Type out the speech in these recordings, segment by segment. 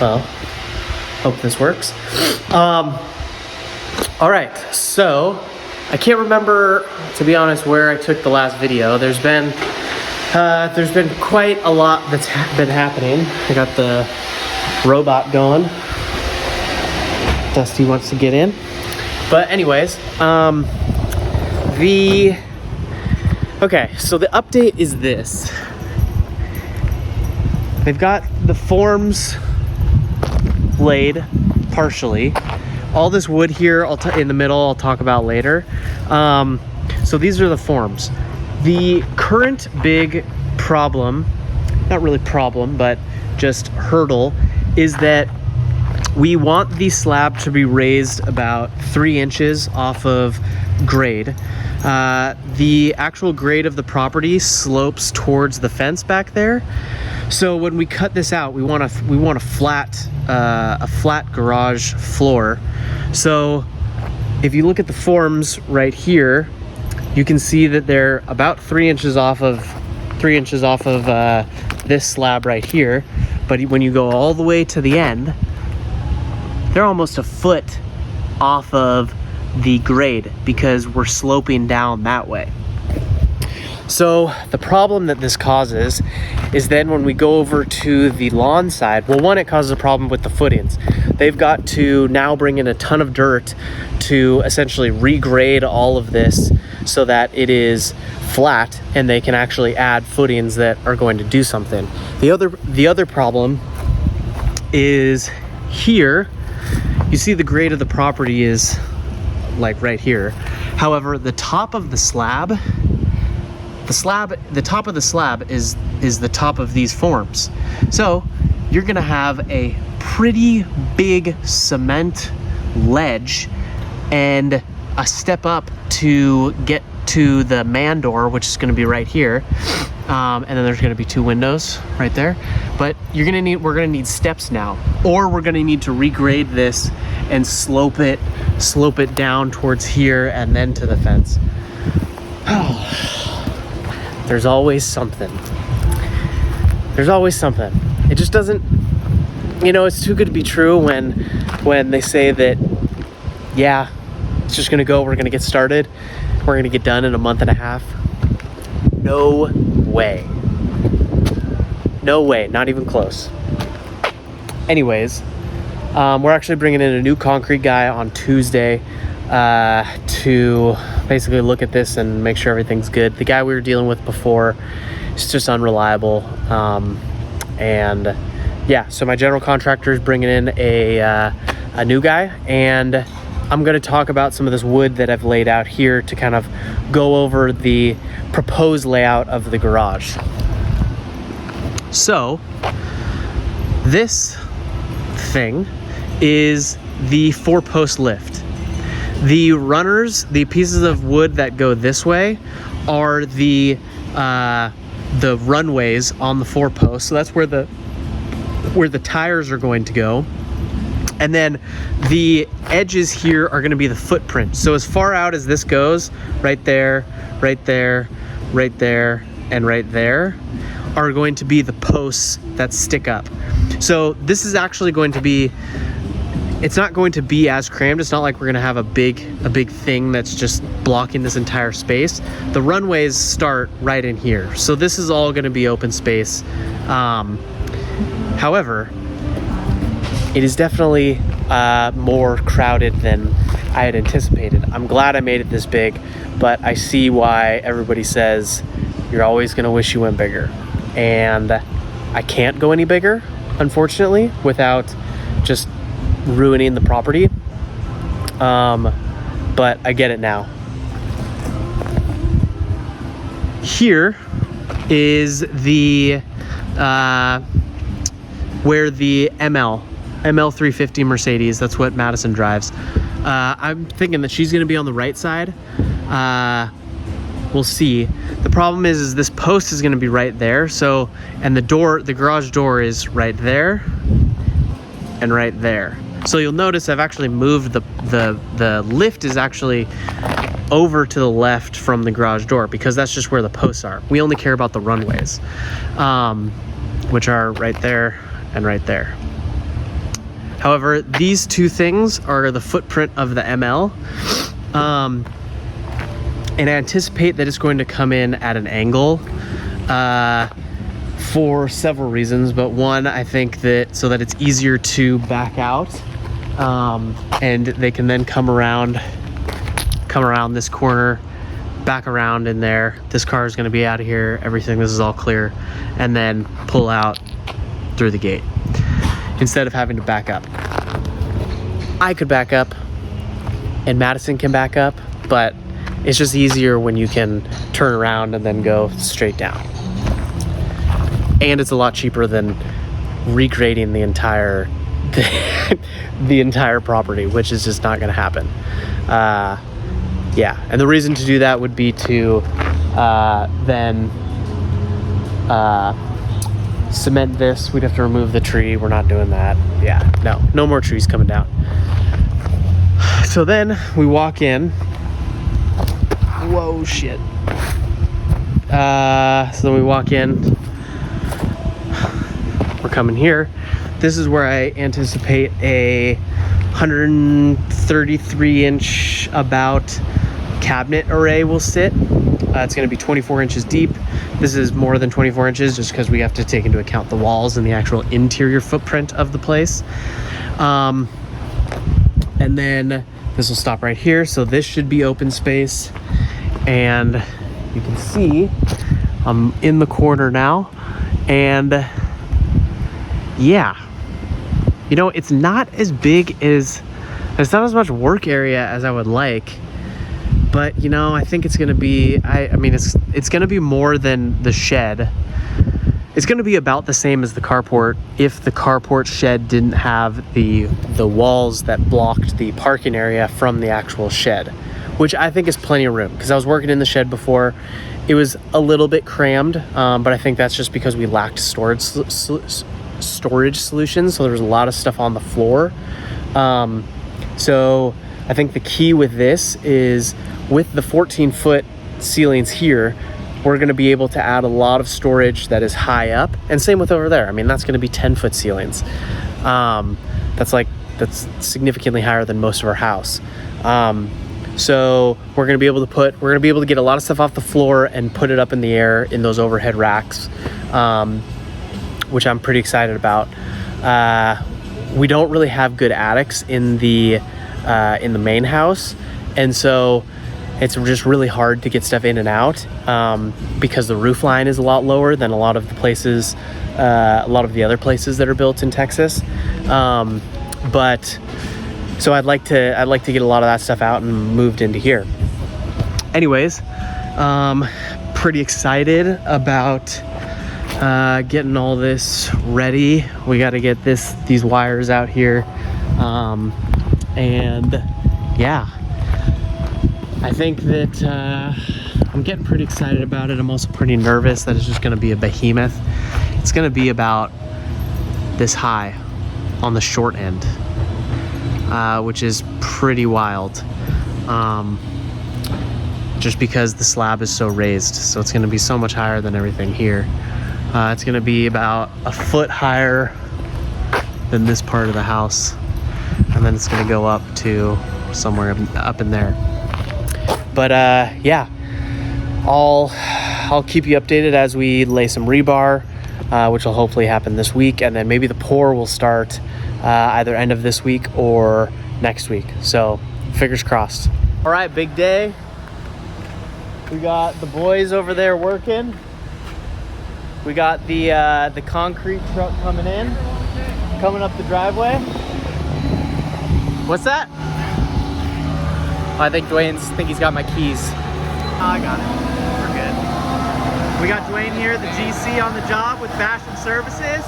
Well, hope this works. All right, so I can't remember, to be honest, where I took the last video. There's been quite a lot that's been happening. I got the robot going. Dusty wants to get in. But anyways, okay, so the update is this. They've got the forms laid partially. All this wood here in the middle I'll talk about later. So these are the forms. The current big problem, not really problem, but just hurdle, is that we want the slab to be raised about 3 inches off of grade. The actual grade of the property slopes towards the fence back there. So when we cut this out, we want a flat garage floor. So if you look at the forms right here, you can see that they're about 3 inches off of this slab right here. But when you go all the way to the end, they're almost a foot off of the grade because we're sloping down that way. So the problem that this causes is then when we go over to the lawn side, well, one, it causes a problem with the footings. They've got to now bring in a ton of dirt to essentially regrade all of this so that it is flat and they can actually add footings that are going to do something. The other problem is here. You see the grade of the property is like right here. However, the top of the slab, the top of the slab is the top of these forms. So you're gonna have a pretty big cement ledge and a step up to get to the man door, which is gonna be right here. And then there's gonna be 2 windows right there. But we're gonna need steps now, or we're gonna need to regrade this and slope it down towards here and then to the fence. There's always something. There's always something. It just doesn't, it's too good to be true when they say that, yeah, it's just gonna go, we're gonna get started, we're gonna get done in a month and a half. No way. No way, not even close. Anyways, we're actually bringing in a new concrete guy on Tuesday to basically look at this and make sure everything's good. The guy we were dealing with before is just unreliable. And yeah, so my general contractor is bringing in a new guy, and I'm going to talk about some of this wood that I've laid out here to kind of go over the proposed layout of the garage. So this thing is the 4-post lift. The runners, the pieces of wood that go this way, are the runways on the 4-post. So that's where the tires are going to go. And then the edges here are going to be the footprint. So as far out as this goes, right there, right there, right there, and right there, are going to be the posts that stick up. So this is actually going to be, it's not going to be as crammed. It's not like we're going to have a big thing that's just blocking this entire space. The runways start right in here. So this is all going to be open space. However, it is definitely more crowded than I had anticipated. I'm glad I made it this big, but I see why everybody says you're always going to wish you went bigger. And I can't go any bigger, unfortunately, without just ruining the property. But I get it now. Here is the where the ML350 Mercedes, that's what Madison drives. I'm thinking that she's gonna be on the right side. We'll see. The problem is this post is gonna be right there. So, and the garage door is right there and right there. So you'll notice I've actually moved the lift is actually over to the left from the garage door because that's just where the posts are. We only care about the runways, which are right there and right there. However, these two things are the footprint of the ML. And I anticipate that it's going to come in at an angle for several reasons. But one, I think that so that it's easier to back out, and they can then come around this corner, back around in there. This car is going to be out of here. Everything, this is all clear, and then pull out through the gate instead of having to back up. I could back up, and Madison can back up, but it's just easier when you can turn around and then go straight down. And it's a lot cheaper than regrading the entire the entire property, which is just not going to happen. Yeah, and the reason to do that would be to then cement this. We'd have to remove the tree. We're not doing that. Yeah, no more trees coming down. So then we walk in. Whoa, shit. So then we walk in. We're coming here. This is where I anticipate a 133-inch about cabinet array will sit. It's going to be 24 inches deep. This is more than 24 inches just because we have to take into account the walls and the actual interior footprint of the place. And then this will stop right here. So this should be open space. And you can see I'm in the corner now. And yeah, you know, it's not as big as, it's not as much work area as I would like. But, you know, I think it's going to be, I mean, it's going to be more than the shed. It's going to be about the same as the carport if the carport shed didn't have the walls that blocked the parking area from the actual shed, which I think is plenty of room because I was working in the shed before. It was a little bit crammed, but I think that's just because we lacked storage solutions. So there was a lot of stuff on the floor. So I think the key with this is with the 14-foot ceilings here, we're going to be able to add a lot of storage that is high up, and same with over there. I mean, that's going to be 10-foot ceilings. That's significantly higher than most of our house. So we're going to be able to get a lot of stuff off the floor and put it up in the air in those overhead racks, which I'm pretty excited about. We don't really have good attics in the main house, and so it's just really hard to get stuff in and out because the roof line is a lot lower than a lot of the other places that are built in Texas. But so I'd like to get a lot of that stuff out and moved into here. Anyways, pretty excited about getting all this ready. We got to get these wires out here, and yeah, I think that I'm getting pretty excited about it. I'm also pretty nervous that it's just going to be a behemoth. It's going to be about this high on the short end, which is pretty wild, just because the slab is so raised. So it's going to be so much higher than everything here. It's going to be about a foot higher than this part of the house, and then it's going to go up to somewhere up in there. But yeah, I'll keep you updated as we lay some rebar, which will hopefully happen this week, and then maybe the pour will start either end of this week or next week. So fingers crossed. All right, big day. We got the boys over there working. We got the concrete truck coming up the driveway. What's that? I think he's got my keys. Oh, I got it. We're good. We got Dwayne here, the GC on the job with Fashion Services.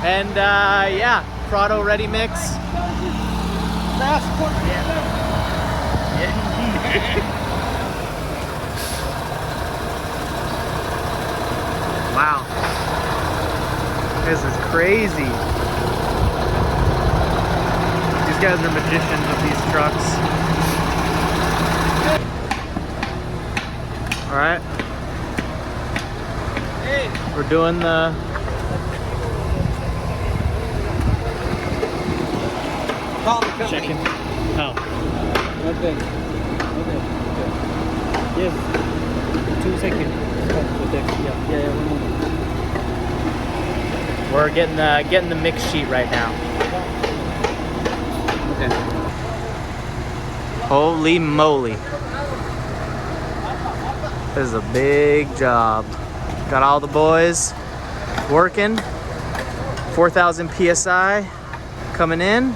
And yeah, Prado Ready Mix. Yeah. Wow. This is crazy. These guys are magicians with these trucks. All right. Hey. We're doing the call the company. Checking. Oh. Okay. Yes. 2 seconds. Yeah. 1 moment. We're getting the mix sheet right now. Okay. Holy moly. This is a big job. Got all the boys working. 4,000 PSI coming in.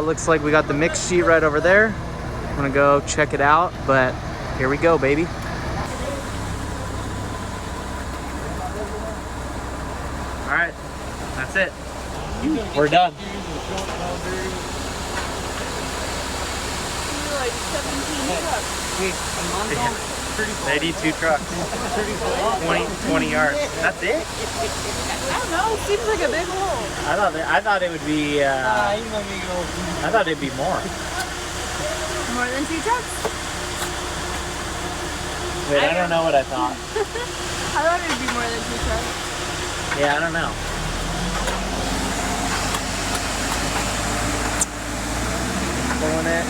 Looks like we got the mix sheet right over there. I'm gonna go check it out, but here we go, baby. All right, that's it. We're done. Like 17 trucks. 82 trucks. 20 yards. That's it? I don't know. It seems like a big hole. I thought it would be. I thought it'd be more. More than 2 trucks? Wait, I don't know what I thought. I thought it would be more than 2 trucks. Yeah, I don't know. Pulling it.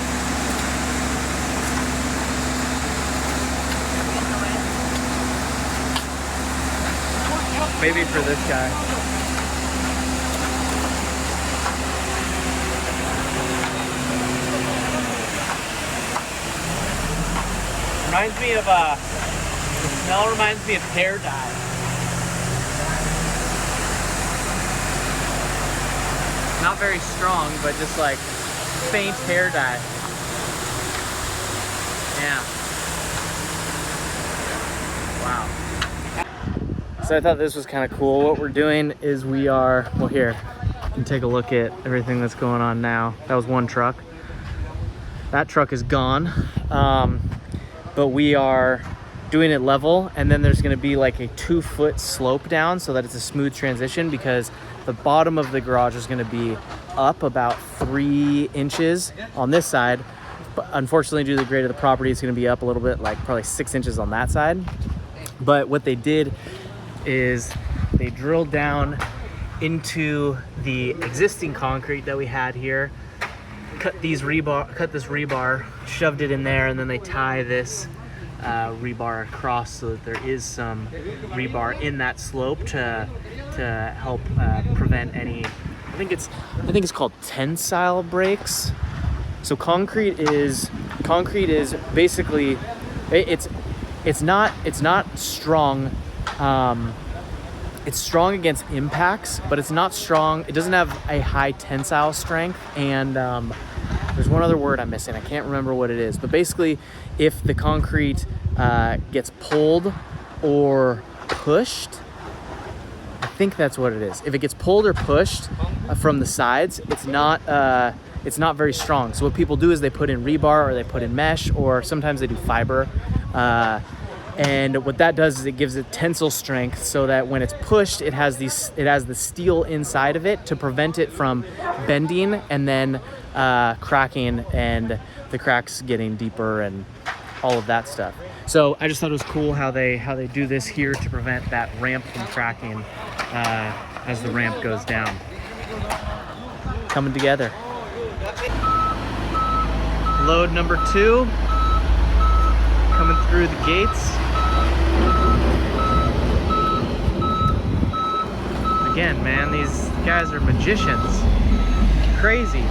Maybe for this guy. Reminds me of the smell reminds me of hair dye. Not very strong, but just like faint hair dye. Yeah. Wow. So I thought this was kind of cool. What we're doing is we are, well here, you can take a look at everything that's going on now. That was one truck. That truck is gone. But we are doing it level, and then there's gonna be like a 2-foot slope down so that it's a smooth transition, because the bottom of the garage is gonna be up about 3 inches on this side. But unfortunately, due to the grade of the property, it's gonna be up a little bit, like probably 6 inches on that side. But what they did is they drilled down into the existing concrete that we had here, cut this rebar, shoved it in there, and then they tie this rebar across so that there is some rebar in that slope to help prevent any. I think it's called tensile breaks. So concrete is basically it's not strong. It's strong against impacts, but it's not strong. It doesn't have a high tensile strength. And there's one other word I'm missing. I can't remember what it is. But basically, if the concrete gets pulled or pushed, I think that's what it is. If it gets pulled or pushed from the sides, it's not very strong. So what people do is they put in rebar, or they put in mesh, or sometimes they do fiber. And what that does is it gives it tensile strength so that when it's pushed, it has the steel inside of it to prevent it from bending and then cracking, and the cracks getting deeper and all of that stuff. So I just thought it was cool how they do this here to prevent that ramp from cracking as the ramp goes down. Coming together. Load number 2 coming through the gates. Again, man, these guys are magicians. Crazy.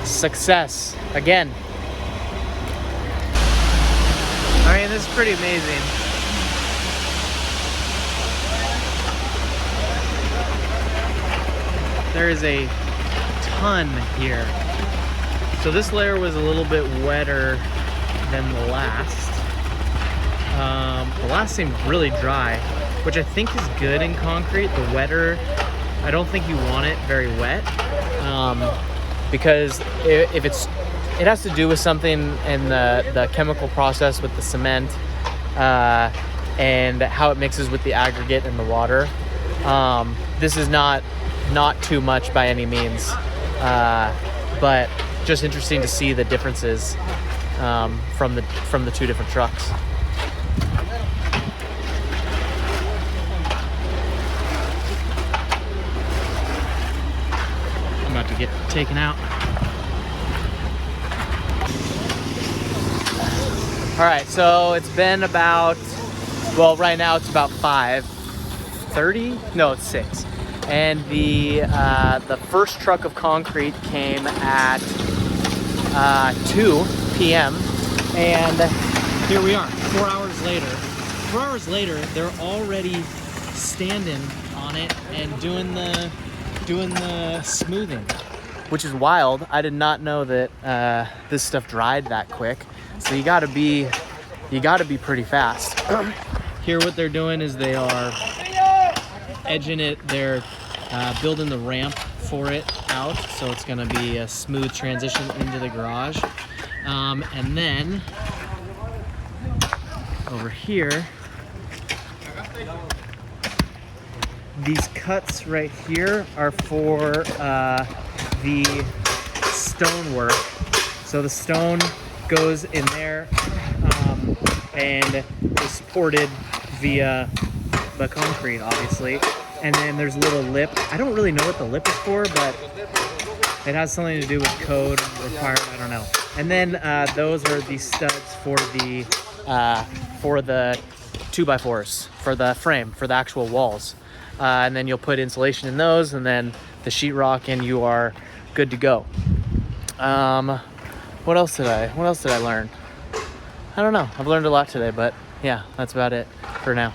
Success again. I mean, this is pretty amazing. There is a ton here. So this layer was a little bit wetter than the last. The last seemed really dry. which I think is good in concrete. The wetter, I don't think you want it very wet, because if it has to do with something in the chemical process with the cement, and how it mixes with the aggregate in the water. This is not too much by any means, but just interesting to see the differences from the two different trucks. I'm about to get taken out. All right, so it's been about, well, right now it's about 5:30. No, it's 6. And the first truck of concrete came at 2 p.m. And here we are, 4 hours later. 4 hours later, they're already standing on it and doing the smoothing, which is wild. I did not know that this stuff dried that quick. So you gotta be pretty fast. Here what they're doing is they are edging it. They're building the ramp for it out, so it's gonna be a smooth transition into the garage. And then over here, these cuts right here are for the stonework. So the stone goes in there and is supported via the concrete, obviously. And then there's a little lip. I don't really know what the lip is for, but it has something to do with code required. I don't know. And then those are the studs for the 2x4s, for the frame, for the actual walls. And then you'll put insulation in those, and then the sheetrock, and you are good to go. What else did I learn? I don't know. I've learned a lot today, but yeah, that's about it for now.